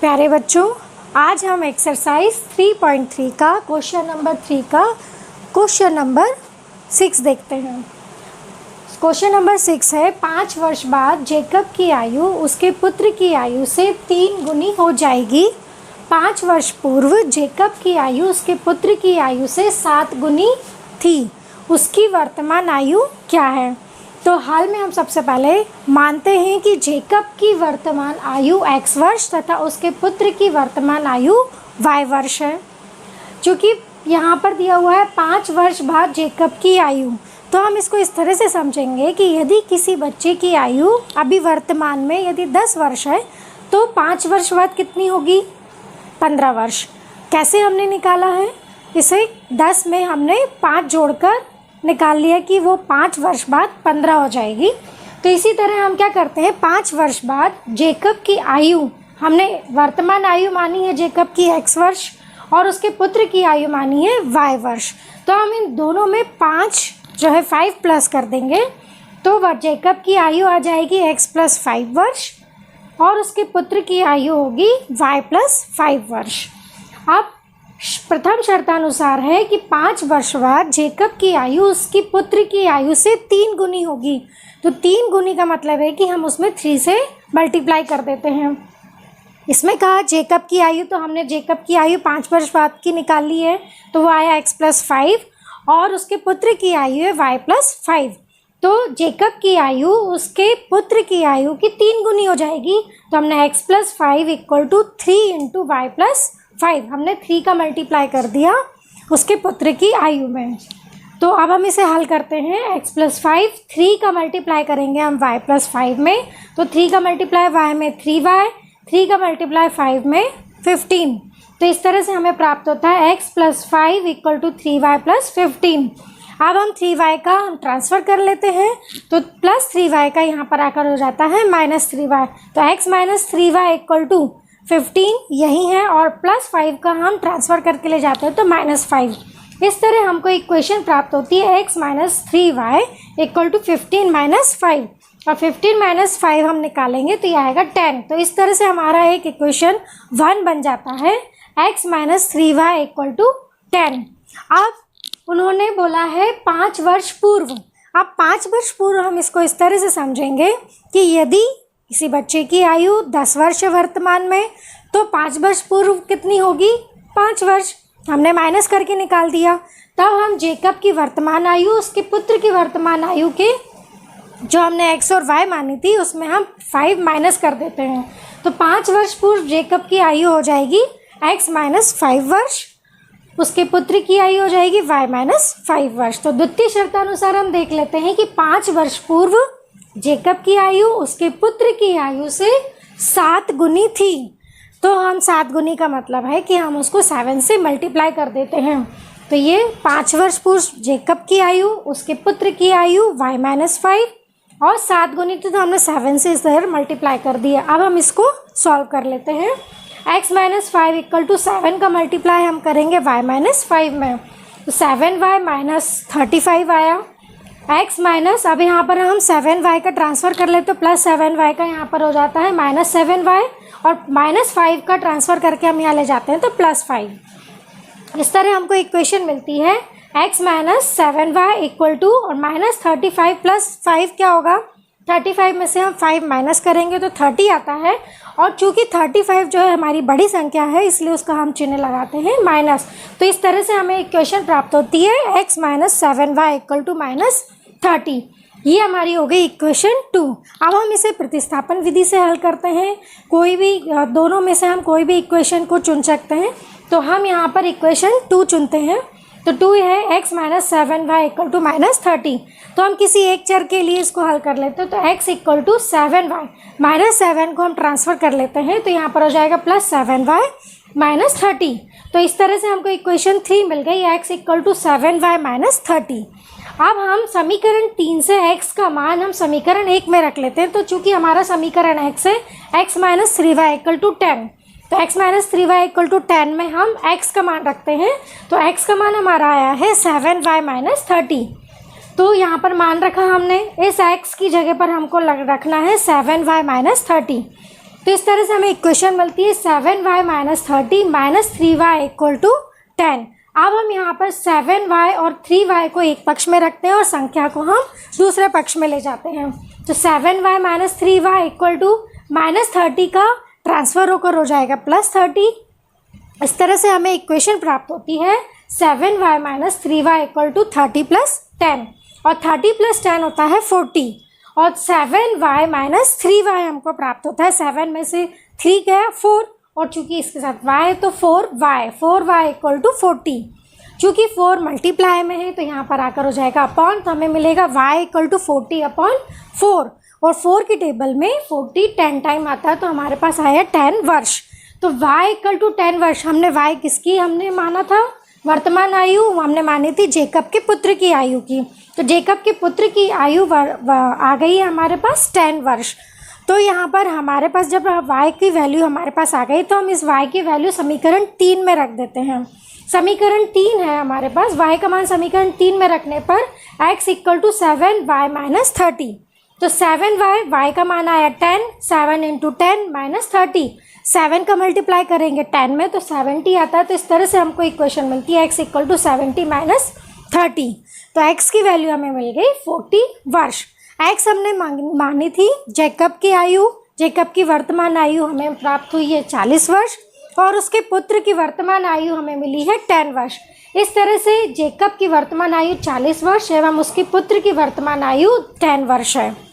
प्यारे बच्चों, आज हम एक्सरसाइज 3.3 का क्वेश्चन नंबर 3 का क्वेश्चन नंबर 6 देखते हैं। क्वेश्चन नंबर 6 है 5 वर्ष बाद जेकब की आयु उसके पुत्र की आयु से 3 गुनी हो जाएगी। 5 वर्ष पूर्व जेकब की आयु उसके पुत्र की आयु से 7 गुनी थी। उसकी वर्तमान आयु क्या है? तो हाल में हम सबसे पहले मानते हैं कि जेकब की वर्तमान आयु x वर्ष तथा उसके पुत्र की वर्तमान आयु y वर्ष है। चूँकि यहाँ पर दिया हुआ है 5 वर्ष बाद जेकब की आयु, तो हम इसको इस तरह से समझेंगे कि यदि किसी बच्चे की आयु अभी वर्तमान में यदि 10 वर्ष है तो 5 वर्ष बाद कितनी होगी? 15 वर्ष। कैसे हमने निकाला है? इसे 10 में हमने 5 जोड़कर निकाल लिया कि वो 5 वर्ष बाद 15 हो जाएगी। तो इसी तरह हम क्या करते हैं, 5 वर्ष बाद जेकब की आयु, हमने वर्तमान आयु मानी है जेकब की x वर्ष और उसके पुत्र की आयु मानी है y वर्ष। तो हम इन दोनों में 5 जो है 5 प्लस कर देंगे तो जेकब की आयु आ जाएगी x + 5 वर्ष और उसके पुत्र की आयु होगी y + 5 वर्ष। अब प्रथम शर्तानुसार है कि 5 वर्ष बाद जेकब की आयु उसकी पुत्र की आयु से 3 गुनी होगी। तो 3 गुनी का मतलब है कि हम उसमें 3 से मल्टीप्लाई कर देते हैं। इसमें कहा जेकब की आयु, तो हमने जेकब की आयु 5 वर्ष बाद की निकाल ली है, तो वो आया x + 5 और उसके पुत्र की आयु है y + 5। तो जेकब की आयु उसके पुत्र की आयु की 3 गुनी हो जाएगी। तो हमने x + 5 = 3 × y + 5, हमने 3 का मल्टीप्लाई कर दिया उसके पुत्र की आयु में। तो अब हम इसे हल करते हैं। x + 5 3 का मल्टीप्लाई करेंगे हम y + 5 में, तो 3 का मल्टीप्लाई y में 3y, 3 का मल्टीप्लाई 5 में 15। तो इस तरह से हमें प्राप्त होता है x + 5 = 3y + 15। अब हम 3y का हम ट्रांसफ़र कर लेते हैं, तो +3y का यहाँ पर आकर हो जाता है -3y। तो x - 3y = 15 यही है और +5 का हम ट्रांसफ़र करके ले जाते हैं तो -5। इस तरह हमको इक्वेशन प्राप्त होती है x - 3y = 15 - 5 और 15 - 5 हम निकालेंगे तो ये आएगा 10। तो इस तरह से हमारा एक इक्वेशन 1 बन जाता है, x - 3y = 10। अब उन्होंने बोला है 5 वर्ष पूर्व। अब 5 वर्ष पूर्व हम इसको इस तरह से समझेंगे कि यदि किसी बच्चे की आयु 10 वर्ष है वर्तमान में, तो 5 वर्ष पूर्व कितनी होगी? 5 वर्ष। हमने माइनस करके निकाल दिया। तब हम जेकब की वर्तमान आयु उसके पुत्र की वर्तमान आयु के जो हमने x और y मानी थी उसमें हम 5 माइनस कर देते हैं। तो 5 वर्ष पूर्व जेकब की आयु हो जाएगी x - 5 वर्ष, उसके पुत्र की आयु हो जाएगी y - 5 वर्ष। तो द्वितीय शर्तानुसार हम देख लेते हैं कि 5 वर्ष पूर्व जेकब की आयु उसके पुत्र की आयु से 7 गुनी थी। तो हम 7 गुनी का मतलब है कि हम उसको 7 से मल्टीप्लाई कर देते हैं। तो ये 5 वर्ष पूर्व जेकब की आयु उसके पुत्र की आयु y - 5 और 7 गुनी थी, तो हमने 7 से इधर मल्टीप्लाई कर दिया। अब हम इसको सॉल्व कर लेते हैं। x - 5 = 7 का मल्टीप्लाई हम करेंगे y - 5 में, तो 7y - 35 आया। x माइनस, अब यहाँ पर हम 7y का ट्रांसफ़र कर लेते तो +7y का यहाँ पर हो जाता है -7y और -5 का ट्रांसफ़र करके हम यहाँ ले जाते हैं तो +5। इस तरह हमको इक्वेशन मिलती है x - 7y = और -35 + 5 क्या होगा? 35 में से हम 5 माइनस करेंगे तो 30 आता है और चूँकि 35 जो है हमारी बड़ी संख्या है इसलिए उसका हम चिन्ह लगाते हैं माइनस। तो इस तरह से हमें इक्वेशन प्राप्त होती है x - 7y = -30। ये हमारी हो गई इक्वेशन 2। अब हम इसे प्रतिस्थापन विधि से हल करते हैं। कोई भी दोनों में से हम कोई भी इक्वेशन को चुन सकते हैं। तो हम यहाँ पर इक्वेशन 2 चुनते हैं। तो 2 है x - 7y = -30। तो हम किसी एक चर के लिए इसको हल कर लेते हैं। तो x = 7y, -7 को हम ट्रांसफ़र कर लेते हैं तो यहाँ पर हो जाएगा +7y - 30। तो इस तरह से हमको इक्वेशन 3 मिल गई, x = 7y - 30। अब हम समीकरण 3 से x का मान हम समीकरण 1 में रख लेते हैं। तो चूँकि हमारा समीकरण x है x - 3y = 10, तो x - 3y = 10 में हम x का मान रखते हैं। तो x का मान हमारा आया है 7y - 30। तो यहाँ पर मान रखा हमने, इस x की जगह पर हमको रखना है 7y - 30। तो इस तरह से हमें इक्वेशन मिलती है 7y minus 30 minus 3y equal to 10। अब हम यहाँ पर 7y और 3y को एक पक्ष में रखते हैं और संख्या को हम दूसरे पक्ष में ले जाते हैं। तो 7y minus 3y equal to minus 30 का ट्रांसफर होकर हो जाएगा प्लस 30। इस तरह से हमें इक्वेशन प्राप्त होती है 7y minus 3y equal to 30 plus 10, और 30 प्लस 10 होता है 40, और 7y माइनस 3y हमको प्राप्त होता है। 7 में से 3 गया 4, और चूंकि इसके साथ y है तो 4y इक्वल टू 40। चूँकि 4 मल्टीप्लाई में है तो यहाँ पर आकर हो जाएगा अपॉन, तो हमें मिलेगा y इक्वल टू 40 अपॉन 4, और 4 की टेबल में 40 10 टाइम आता है तो हमारे पास आया 10 वर्ष। तो y इक्वल टू 10 वर्ष, हमने y किसकी हमने माना था, वर्तमान आयु हमने मानी थी जेकब के पुत्र की आयु की। तो जेकब के पुत्र की आयु आ गई है हमारे पास 10 वर्ष। तो यहाँ पर हमारे पास जब y की वैल्यू हमारे पास आ गई तो हम इस y की वैल्यू समीकरण 3 में रख देते हैं। समीकरण 3 है हमारे पास, y का मान समीकरण 3 में रखने पर x equal to 7y minus 30। तो 7y का मान आया 10, 7 इंटू 10 माइनस 30, 7 का मल्टीप्लाई करेंगे 10 में तो 70 आता है। तो इस तरह से हमको इक्वेशन मिलती है x इक्वल टू 70 माइनस 30। तो x की वैल्यू हमें मिल गई 40 वर्ष। x हमने मानी थी जेकब की आयु, जेकब की वर्तमान आयु हमें प्राप्त हुई है 40 वर्ष, और उसके पुत्र की वर्तमान आयु हमें मिली है 10 वर्ष। इस तरह से जेकब की वर्तमान आयु 40 वर्ष एवं उसके पुत्र की वर्तमान आयु 10 वर्ष है।